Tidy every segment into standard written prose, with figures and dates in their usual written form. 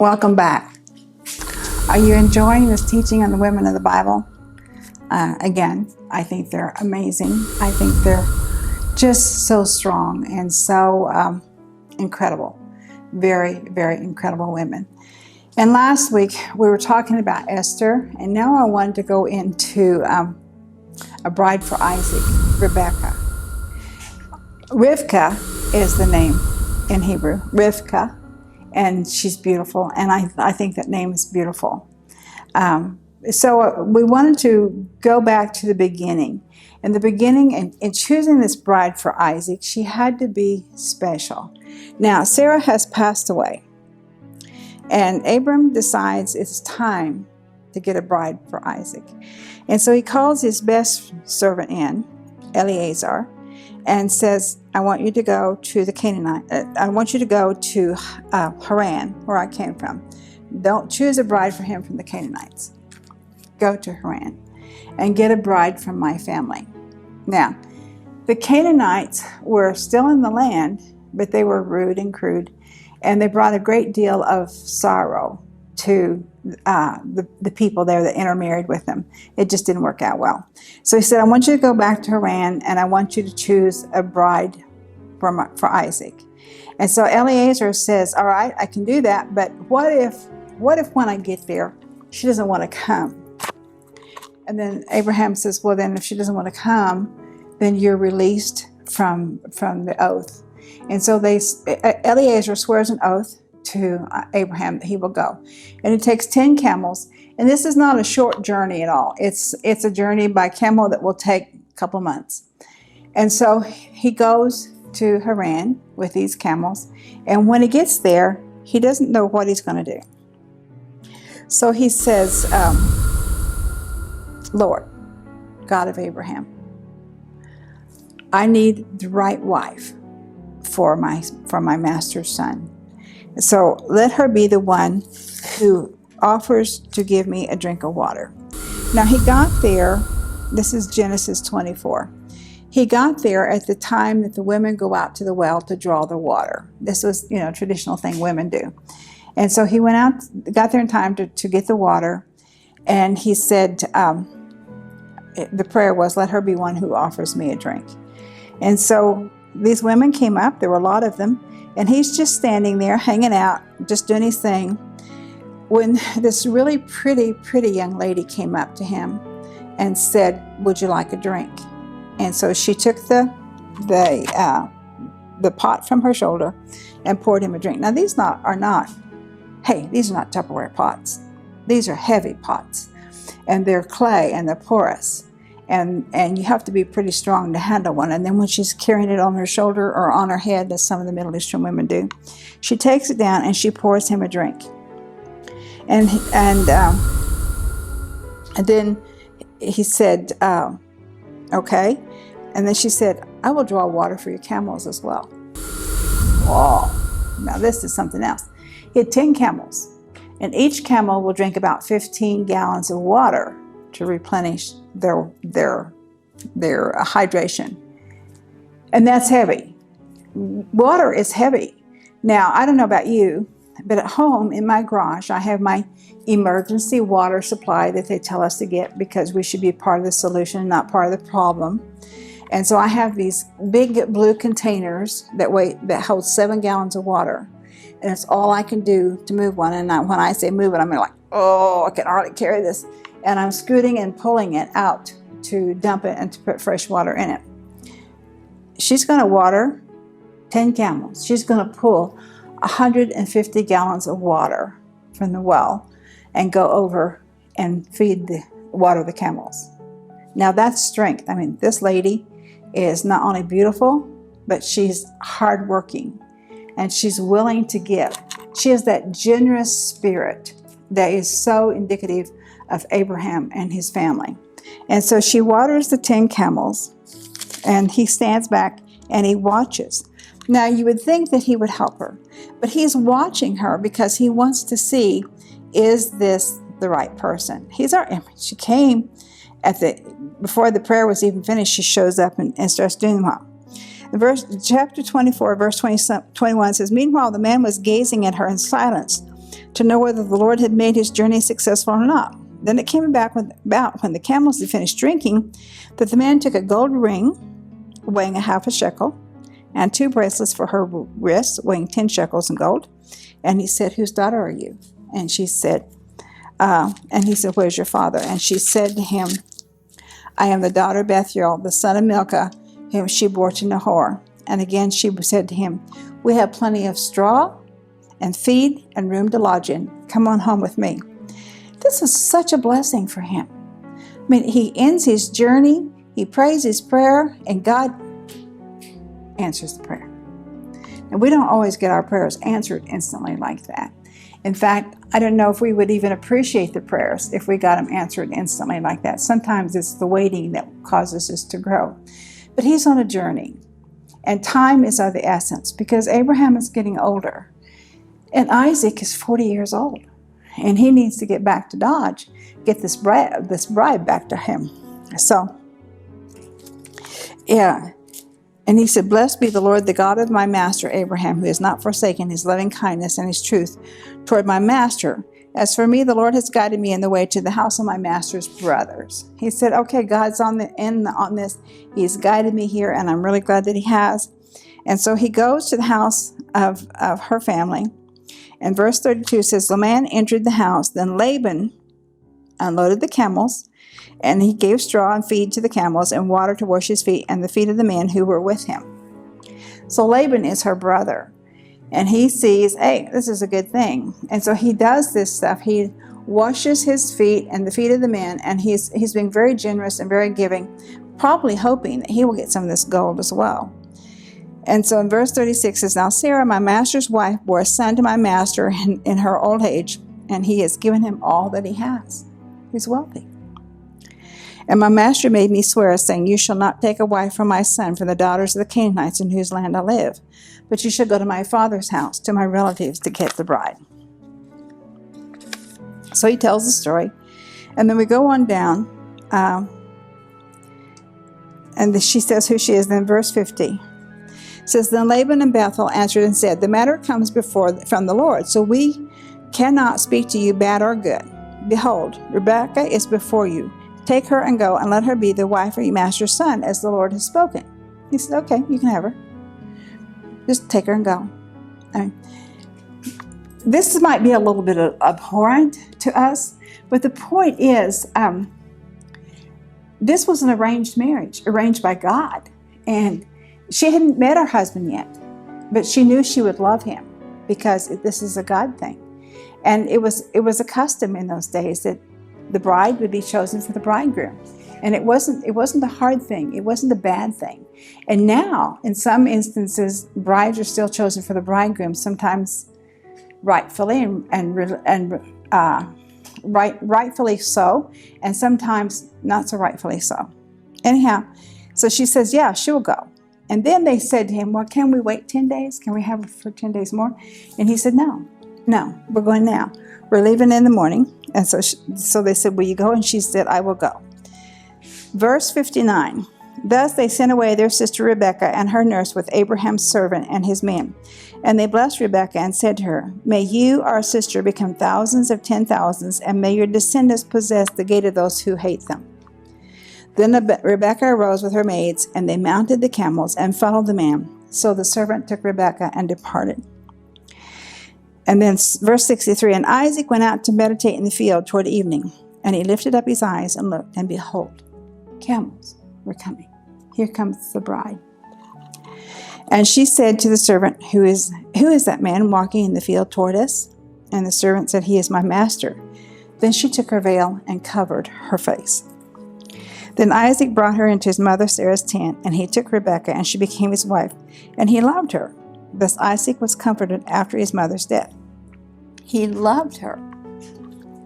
Welcome back. Are you enjoying this teaching on the women of the Bible? Again, I think they're amazing. I think they're just so strong and so incredible. Very, very incredible women. And last week we were talking about Esther, and now I wanted to go into a bride for Isaac, Rebecca. Rivka is the name in Hebrew, Rivka, and she's beautiful, and I think that name is beautiful. So we wanted to go back to the beginning. In the beginning, in choosing this bride for Isaac, she had to be special. Now, Sarah has passed away, and Abram decides it's time to get a bride for Isaac. And so he calls his best servant in, Eliezer, and says, I want you to go to the Canaanite. I want you to go to Haran, where I came from. Don't choose a bride for him from the Canaanites. Go to Haran and get a bride from my family. Now, the Canaanites were still in the land, but they were rude and crude, and they brought a great deal of sorrow to the people there that intermarried with them. It just didn't work out well. So he said, I want you to go back to Haran, and I want you to choose a bride for Isaac. And so Eliezer says, all right, I can do that, but what if when I get there, she doesn't want to come? And then Abraham says, well, then if she doesn't want to come, then you're released from the oath. And so Eliezer swears an oath to Abraham that he will go. And it takes 10 camels. And this is not a short journey at all. It's a journey by camel that will take a couple months. And so he goes to Haran with these camels. And when he gets there, he doesn't know what he's going to do. So he says, Lord, God of Abraham, I need the right wife for my master's son. So let her be the one who offers to give me a drink of water. Now he got there, this is Genesis 24. He got there at the time that the women go out to the well to draw the water. This was, a traditional thing women do. And so he went out, got there in time to get the water, and he said, the prayer was, let her be one who offers me a drink. And so these women came up, there were a lot of them, and he's just standing there, hanging out, just doing his thing, when this really pretty young lady came up to him and said, would you like a drink? And so she took the pot from her shoulder and poured him a drink. Now these are not Tupperware pots. These are heavy pots, and they're clay and they're porous. And you have to be pretty strong to handle one. And then when she's carrying it on her shoulder or on her head, as some of the Middle Eastern women do, she takes it down and she pours him a drink. And then he said, okay. And then she said, I will draw water for your camels as well. Whoa, now this is something else. He had 10 camels, and each camel will drink about 15 gallons of water to replenish their hydration. And that's heavy. Water is heavy. Now, I don't know about you, but at home in my garage, I have my emergency water supply that they tell us to get because we should be part of the solution, not part of the problem. And so I have these big blue containers that hold 7 gallons of water. And it's all I can do to move one. And when I say move it, I'm like, oh, I can hardly carry this. And I'm scooting and pulling it out to dump it and to put fresh water in it. She's going to water 10 camels. She's going to pull 150 gallons of water from the well and go over and water the camels. Now that's strength. I mean, this lady is not only beautiful, but she's hardworking and she's willing to give. She has that generous spirit that is so indicative of Abraham and his family. And so she waters the 10 camels, and he stands back and he watches. Now you would think that he would help her, but he's watching her because he wants to see, is this the right person? She came before the prayer was even finished, she shows up and starts doing them. Chapter 24, verse 21 says, meanwhile, the man was gazing at her in silence. to know whether the Lord had made his journey successful or not. Then it came about when the camels had finished drinking that the man took a gold ring weighing a half a shekel and 2 bracelets for her wrists weighing 10 shekels in gold. And he said, "Whose daughter are you?" And she said, and he said, "Where's your father?" And she said to him, "I am the daughter of Bethuel, the son of Milcah, whom she bore to Nahor." And again she said to him, "We have plenty of straw and feed and room to lodge in. Come on home with me." This was such a blessing for him. I mean, he ends his journey, he prays his prayer, and God answers the prayer. And we don't always get our prayers answered instantly like that. In fact, I don't know if we would even appreciate the prayers if we got them answered instantly like that. Sometimes it's the waiting that causes us to grow. But he's on a journey, and time is of the essence because Abraham is getting older, and Isaac is 40 years old. And he needs to get back to Dodge, get this bride back to him. So, yeah. And he said, "Blessed be the Lord, the God of my master Abraham, who has not forsaken his loving kindness and his truth toward my master. As for me, the Lord has guided me in the way to the house of my master's brothers." He said, okay, God's on this. He's guided me here, and I'm really glad that he has. And so he goes to the house of her family. And verse 32 says, "The man entered the house. Then Laban unloaded the camels, and he gave straw and feed to the camels and water to wash his feet and the feet of the men who were with him." So Laban is her brother, and he sees, hey, this is a good thing. And so he does this stuff. He washes his feet and the feet of the men, and he's being very generous and very giving, probably hoping that he will get some of this gold as well. And so in verse 36 says, "Now Sarah, my master's wife, bore a son to my master in her old age, and he has given him all that he has." He's wealthy. "And my master made me swear, saying, You shall not take a wife from my son from the daughters of the Canaanites in whose land I live, but you shall go to my father's house, to my relatives, to get the bride." So he tells the story. And then we go on down, and she says who she is. Then verse 50 says, "Then Laban and Bethuel answered and said, The matter comes from the Lord, so we cannot speak to you bad or good. Behold, Rebekah is before you. Take her and go, and let her be the wife of your master's son, as the Lord has spoken." He said, okay, you can have her. Just take her and go. I mean, this might be a little bit abhorrent to us, but the point is, this was an arranged marriage, arranged by God. And she hadn't met her husband yet, but she knew she would love him because this is a God thing. And it was a custom in those days that the bride would be chosen for the bridegroom. And it wasn't a hard thing. It wasn't a bad thing. And now, in some instances, brides are still chosen for the bridegroom, sometimes rightfully rightfully so, and sometimes not so rightfully so. Anyhow, so she says, yeah, she will go. And then they said to him, well, can we wait 10 days? Can we have her for 10 days more? And he said, no, we're going now. We're leaving in the morning. And so they said, will you go? And she said, I will go. Verse 59, thus they sent away their sister Rebekah and her nurse with Abraham's servant and his men. And they blessed Rebekah and said to her, may you, our sister, become thousands of 10,000s, and may your descendants possess the gate of those who hate them. Then Rebekah arose with her maids, and they mounted the camels and followed the man. So the servant took Rebekah and departed. And then verse 63, and Isaac went out to meditate in the field toward evening, and he lifted up his eyes and looked, and behold, camels were coming. Here comes the bride. And she said to the servant, who is that man walking in the field toward us? And the servant said, he is my master. Then she took her veil and covered her face. Then Isaac brought her into his mother Sarah's tent, and he took Rebekah, and she became his wife, and he loved her. Thus Isaac was comforted after his mother's death. He loved her.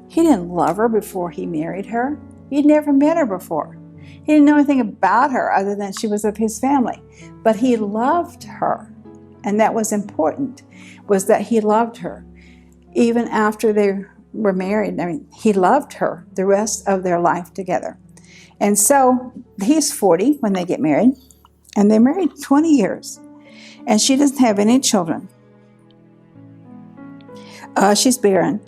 He didn't love her before he married her. He'd never met her before. He didn't know anything about her other than she was of his family. But he loved her. And that was important, was that he loved her. Even after they were married, he loved her the rest of their life together. And so he's 40 when they get married, and they're married 20 years. And she doesn't have any children. She's barren.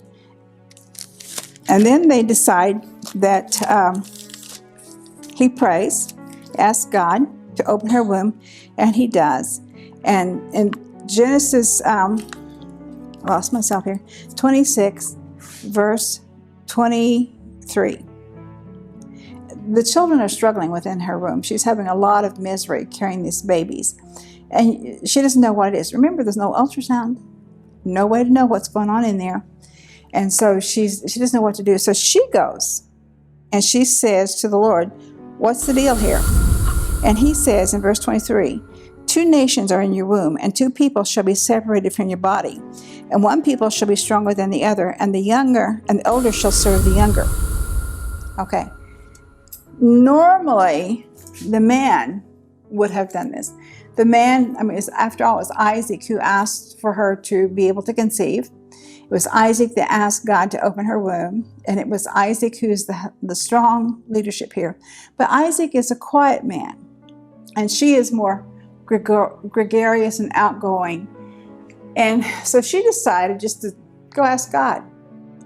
And then they decide that he prays, asks God to open her womb, and he does. And in Genesis, lost myself here, 26, verse 23. The children are struggling within her womb. She's having a lot of misery carrying these babies. And she doesn't know what it is. Remember, there's no ultrasound, no way to know what's going on in there. And so she doesn't know what to do. So she goes and she says to the Lord, what's the deal here? And he says in verse 23, 2 nations are in your womb, and 2 people shall be separated from your body. And 1 people shall be stronger than the other, and the older shall serve the younger. Okay. Normally, the man would have done this. The man, after all, it was Isaac who asked for her to be able to conceive. It was Isaac that asked God to open her womb, and it was Isaac who's the strong leadership here. But Isaac is a quiet man, and she is more gregarious and outgoing. And so she decided just to go ask God.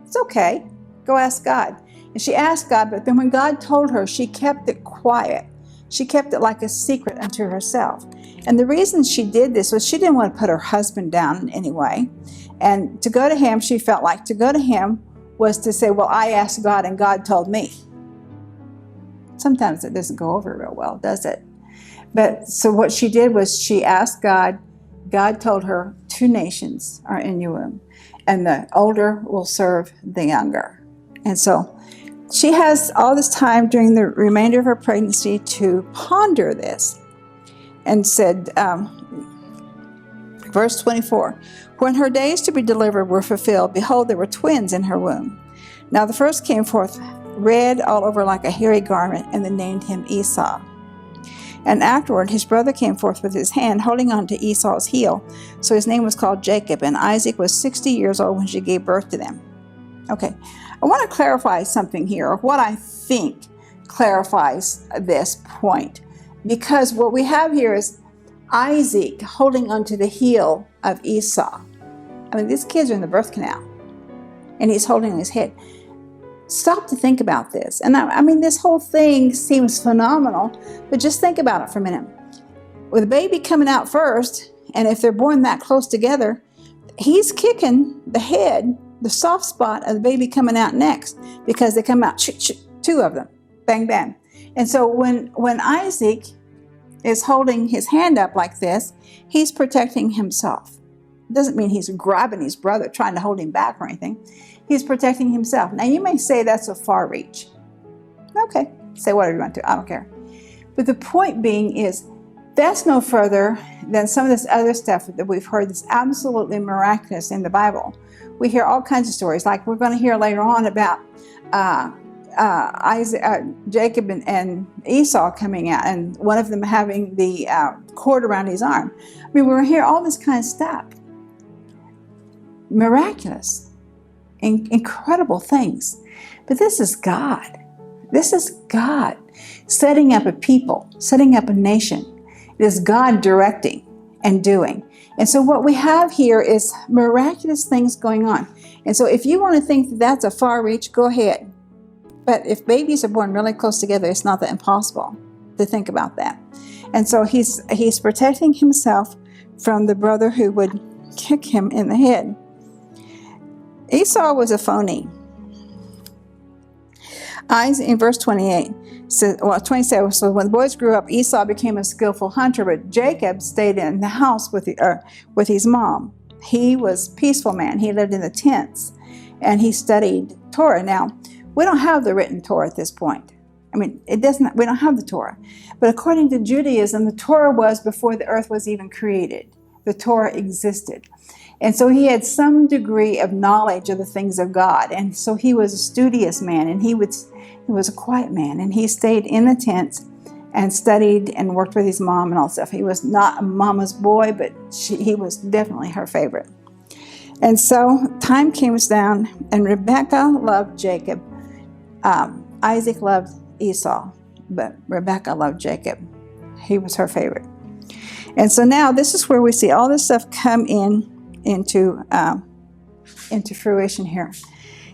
It's okay, go ask God. And she asked God, but then when God told her, she kept it quiet. She kept it like a secret unto herself. And the reason she did this was she didn't want to put her husband down in any way. And to go to him, she felt like to go to him was to say, well, I asked God and God told me. Sometimes it doesn't go over real well, does it? But so what she did was she asked God. God told her 2 nations are in your womb, and the older will serve the younger. And so she has all this time during the remainder of her pregnancy to ponder this, and said, verse 24, when her days to be delivered were fulfilled, behold, there were twins in her womb. Now the first came forth red all over like a hairy garment, and they named him Esau. And afterward his brother came forth with his hand, holding on to Esau's heel. So his name was called Jacob, and Isaac was 60 years old when she gave birth to them. Okay, I want to clarify something here, or what I think clarifies this point. Because what we have here is Isaac holding onto the heel of Esau. These kids are in the birth canal, and he's holding his head. Stop to think about this. And this whole thing seems phenomenal, but just think about it for a minute. With the baby coming out first, and if they're born that close together, he's kicking the head, the soft spot of the baby coming out next, because they come out, 2 of them, bang, bang. And so when Isaac is holding his hand up like this, he's protecting himself. It doesn't mean he's grabbing his brother, trying to hold him back or anything. He's protecting himself. Now you may say that's a far reach. Okay, say whatever you want to, I don't care. But the point being is, that's no further than some of this other stuff that we've heard that's absolutely miraculous in the Bible. We hear all kinds of stories, like we're going to hear later on about Jacob and Esau coming out, and one of them having the cord around his arm. We're going to hear all this kind of stuff. Miraculous. Incredible things. But this is God. This is God setting up a people, setting up a nation. It is God directing and doing. And so what we have here is miraculous things going on. And so if you want to think that that's a far reach, go ahead. But if babies are born really close together, it's not that impossible to think about that. And so he's protecting himself from the brother who would kick him in the head. Esau was a phony. Isaac, in verse 28, says, 27, so when the boys grew up, Esau became a skillful hunter, but Jacob stayed in the house with his mom. He was a peaceful man. He lived in the tents, and he studied Torah. Now, we don't have the written Torah at this point. We don't have the Torah. But according to Judaism, the Torah was before the earth was even created. The Torah existed. And so he had some degree of knowledge of the things of God. And so he was a studious man, and he was a quiet man. And he stayed in the tents and studied and worked with his mom and all stuff. He was not a mama's boy, but he was definitely her favorite. And so time came down, and Rebekah loved Jacob. Isaac loved Esau, but Rebekah loved Jacob. He was her favorite. And so now this is where we see all this stuff come into into fruition here.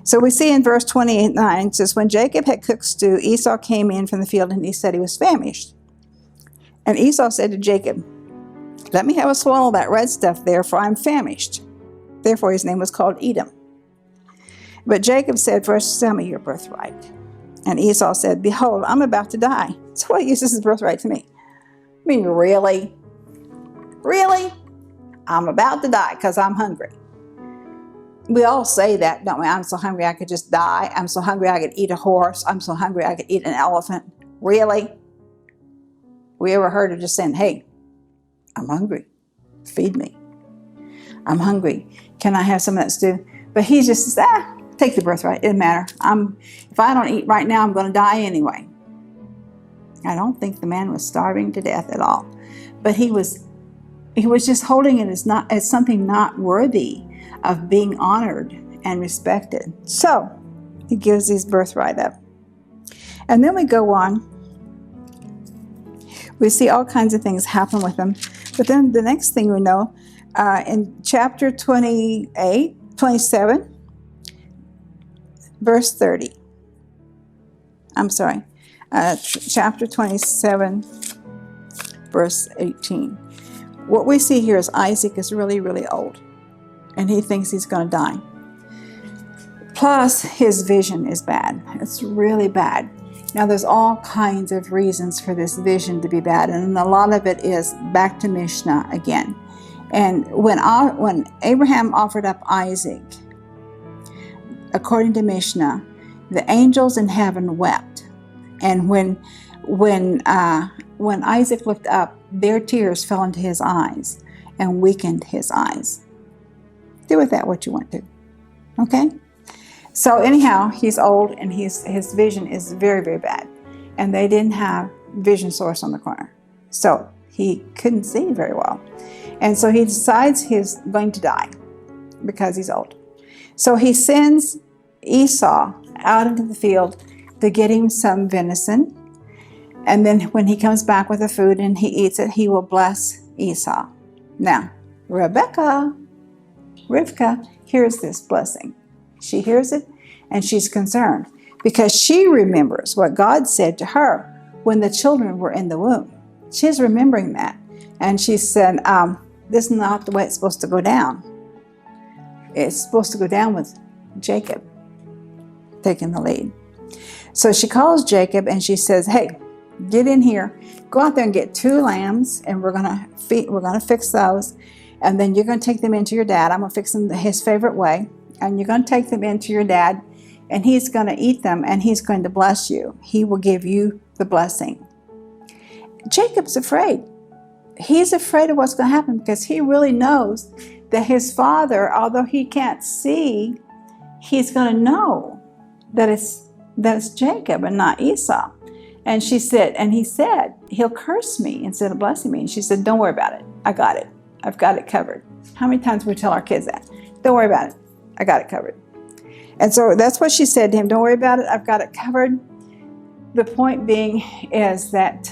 So we see in verse 28:9, it says, when Jacob had cooked stew, Esau came in from the field, and he said he was famished. And Esau said to Jacob, let me have a swallow of that red stuff there, for I am famished. Therefore his name was called Edom. But Jacob said, first sell me your birthright. And Esau said, behold, I'm about to die. So what use is his birthright to me? I mean, really? Really? I'm about to die because I'm hungry. We all say that, don't we? I'm so hungry I could just die. I'm so hungry I could eat a horse. I'm so hungry I could eat an elephant. Really? We ever heard of just saying, hey, I'm hungry. Feed me. I'm hungry. Can I have some of that stew? But he just says, take the birthright. It doesn't matter. If I don't eat right now, I'm going to die anyway. I don't think the man was starving to death at all. But he was just holding it as something not worthy of being honored and respected. So he gives his birthright up. And then we go on. We see all kinds of things happen with him. But then the next thing we know, in chapter 27, verse 30. I'm sorry. Chapter 27, verse 18. What we see here is Isaac is really, really old. And he thinks he's going to die. Plus, his vision is bad. It's really bad. Now, there's all kinds of reasons for this vision to be bad. And a lot of it is back to Mishnah again. And when Abraham offered up Isaac, according to Mishnah, the angels in heaven wept. And when Isaac looked up, their tears fell into his eyes and weakened his eyes. Do with that what you want to. Okay? So anyhow, he's old and his vision is very, very bad. And they didn't have vision source on the corner. So he couldn't see very well. And so he decides he's going to die because he's old. So he sends Esau out into the field to get him some venison. And then when he comes back with the food and he eats it, he will bless Esau. Now, Rivka hears this blessing. She hears it and she's concerned because she remembers what God said to her when the children were in the womb. She's remembering that. And she said, this is not the way it's supposed to go down. It's supposed to go down with Jacob taking the lead. So she calls Jacob and she says, hey, get in here, go out there and get 2 lambs and we're gonna fix those. And then you're going to take them into your dad. I'm going to fix them his favorite way. And you're going to take them into your dad, and he's going to eat them, and he's going to bless you. He will give you the blessing. Jacob's afraid. He's afraid of what's going to happen because he really knows that his father, although he can't see, he's going to know that it's Jacob and not Esau. And he said, he'll curse me instead of blessing me. And she said, don't worry about it. I got it. I've got it covered. How many times we tell our kids that? Don't worry about it. I got it covered. And so that's what she said to him. Don't worry about it. I've got it covered. The point being is that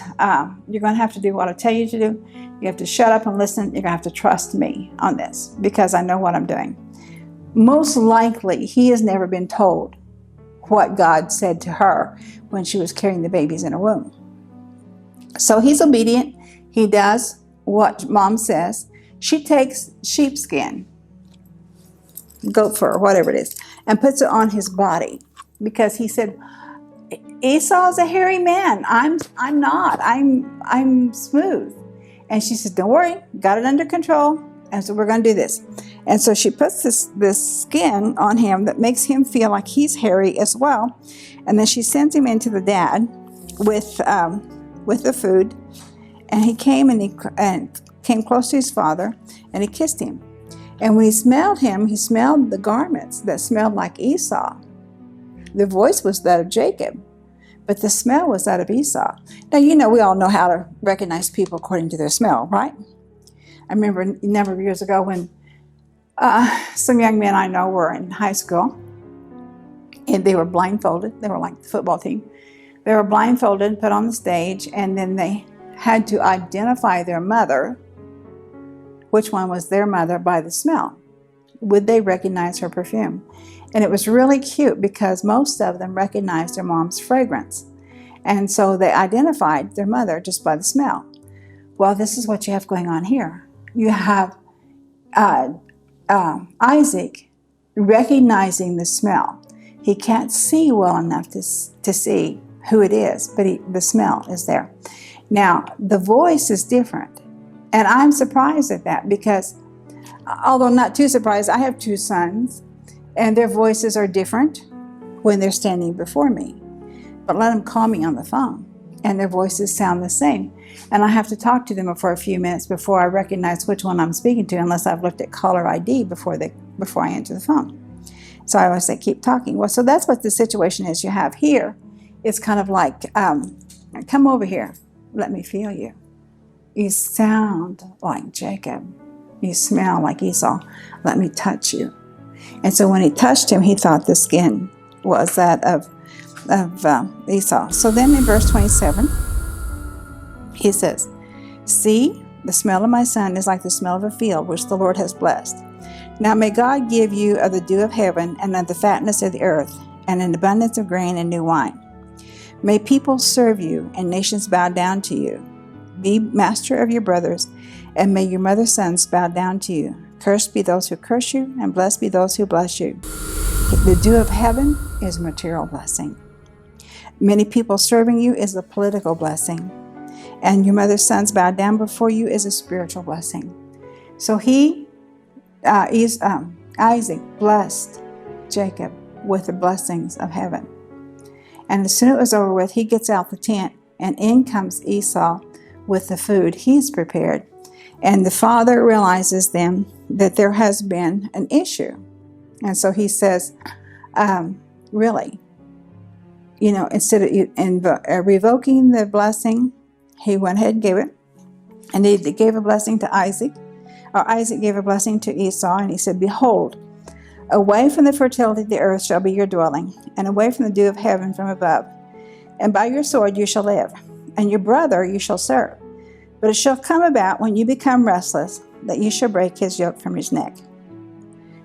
you're going to have to do what I tell you to do. You have to shut up and listen. You're going to have to trust me on this because I know what I'm doing. Most likely, he has never been told what God said to her when she was carrying the babies in her womb. So he's obedient. He does what mom says. She takes sheepskin, goat fur, whatever it is, and puts it on his body because he said, Esau's a hairy man. I'm not. I'm smooth. And she said, don't worry, got it under control. And so we're going to do this. And so she puts this skin on him that makes him feel like he's hairy as well. And then she sends him into the dad with the food. And he came and came close to his father and he kissed him. And when he smelled him, he smelled the garments that smelled like Esau. The voice was that of Jacob, but the smell was that of Esau. Now, we all know how to recognize people according to their smell, right? I remember a number of years ago when some young men I know were in high school, and they were blindfolded. They were like the football team. They were blindfolded, put on the stage, and then they had to identify their mother, which one was their mother, by the smell. would they recognize her perfume? And it was really cute because most of them recognized their mom's fragrance. And so they identified their mother just by the smell. Well, this is what you have going on here. You have Isaac recognizing the smell. He can't see well enough to see who it is, but the smell is there. Now, the voice is different. And I'm surprised at that because, although not too surprised, I have 2 sons, and their voices are different when they're standing before me. But let them call me on the phone, and their voices sound the same. And I have to talk to them for a few minutes before I recognize which one I'm speaking to, unless I've looked at caller ID before I answer the phone. So I always say, keep talking. Well, so that's what the situation is you have here. It's kind of like, come over here. Let me feel you. You sound like Jacob. You smell like Esau. Let me touch you. And so when he touched him, he thought the skin was that of Esau. So then in verse 27, he says, see, the smell of my son is like the smell of a field which the Lord has blessed. Now may God give you of the dew of heaven and of the fatness of the earth and an abundance of grain and new wine. May people serve you and nations bow down to you. Be master of your brothers, and may your mother's sons bow down to you. Cursed be those who curse you, and blessed be those who bless you. The dew of heaven is a material blessing. Many people serving you is a political blessing. And your mother's sons bow down before you is a spiritual blessing. So Isaac blessed Jacob with the blessings of heaven. And as soon as it was over with, he gets out the tent, and in comes Esau with the food he's prepared. And the father realizes then that there has been an issue. And so he says, really, instead of revoking the blessing, he went ahead and gave it. And he gave a blessing to Isaac, or Isaac gave a blessing to Esau, and he said, behold, away from the fertility of the earth shall be your dwelling, and away from the dew of heaven from above. And by your sword you shall live, and your brother you shall serve. But it shall come about when you become restless, that you shall break his yoke from his neck.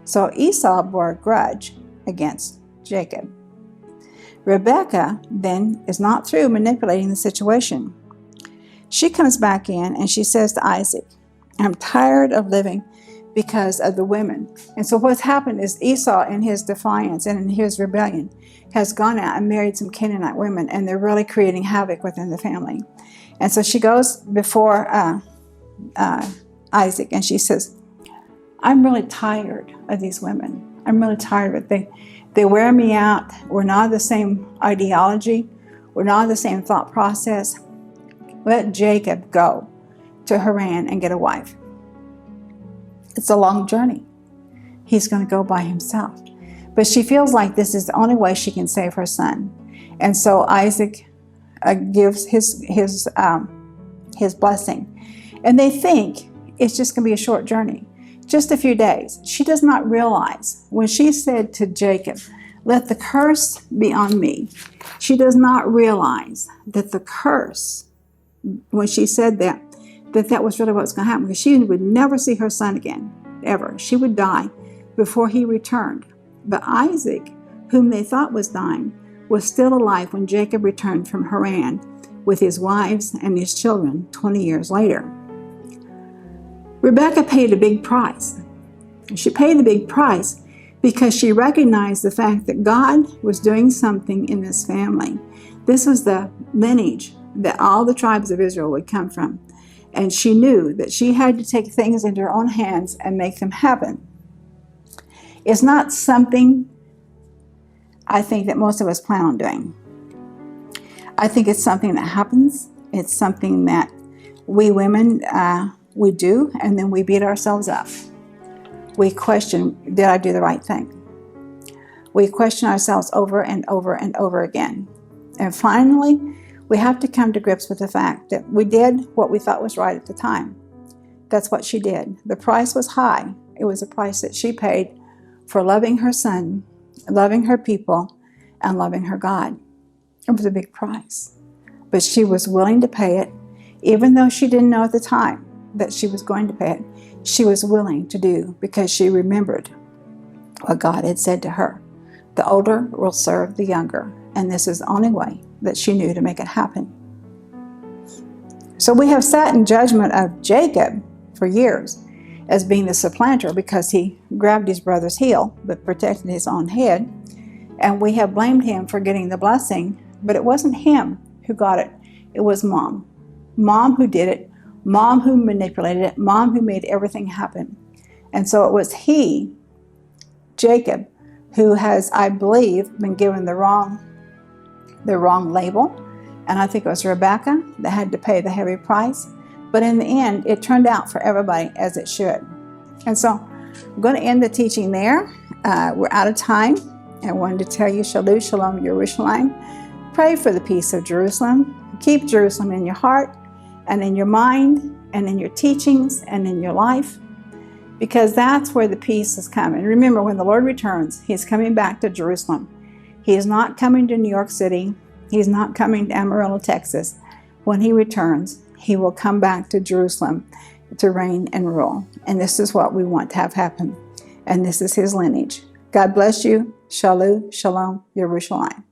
So Esau bore a grudge against Jacob. Rebekah then is not through manipulating the situation. She comes back in and she says to Isaac, I'm tired of living because of the women. And so what's happened is Esau, in his defiance and in his rebellion, has gone out and married some Canaanite women, and they're really creating havoc within the family. And so she goes before Isaac and she says, I'm really tired of these women. I'm really tired of it. They wear me out. We're not the same ideology. We're not the same thought process. Let Jacob go to Haran and get a wife. It's a long journey. He's going to go by himself. But she feels like this is the only way she can save her son. And so Isaac gives his blessing. And they think it's just going to be a short journey, just a few days. She does not realize when she said to Jacob, let the curse be on me. She does not realize that the curse, when she said that was really what's going to happen, because she would never see her son again, ever. She would die before he returned. But Isaac, whom they thought was dying, was still alive when Jacob returned from Haran with his wives and his children 20 years later. Rebekah paid a big price. She paid a big price because she recognized the fact that God was doing something in this family. This was the lineage that all the tribes of Israel would come from. And she knew that she had to take things into her own hands and make them happen. It's not something I think that most of us plan on doing. I think it's something that happens. It's something that we women, we do, and then we beat ourselves up. We question, did I do the right thing? We question ourselves over and over and over again. And finally, we have to come to grips with the fact that we did what we thought was right at the time. That's what she did. The price was high. It was a price that she paid for loving her son, loving her people, and loving her God. It was a big price. But she was willing to pay it, even though she didn't know at the time that she was going to pay it. She was willing to do because she remembered what God had said to her. The older will serve the younger, and this is the only way that she knew to make it happen. So we have sat in judgment of Jacob for years as being the supplanter because he grabbed his brother's heel but protected his own head. And we have blamed him for getting the blessing, but it wasn't him who got it. It was Mom. Mom who did it. Mom who manipulated it. Mom who made everything happen. And so it was he, Jacob, who has, I believe, been given the wrong label. And I think it was Rebecca that had to pay the heavy price. But in the end, it turned out for everybody as it should. And so I'm going to end the teaching there. We're out of time. I wanted to tell you, Shalom, Shalom, Yerushalayim. Pray for the peace of Jerusalem. Keep Jerusalem in your heart and in your mind and in your teachings and in your life, because that's where the peace is coming. Remember, when the Lord returns, He's coming back to Jerusalem. He is not coming to New York City. He's not coming to Amarillo, Texas. When He returns, He will come back to Jerusalem to reign and rule. And this is what we want to have happen. And this is His lineage. God bless you. Shalom, Shalom, Yerushalayim.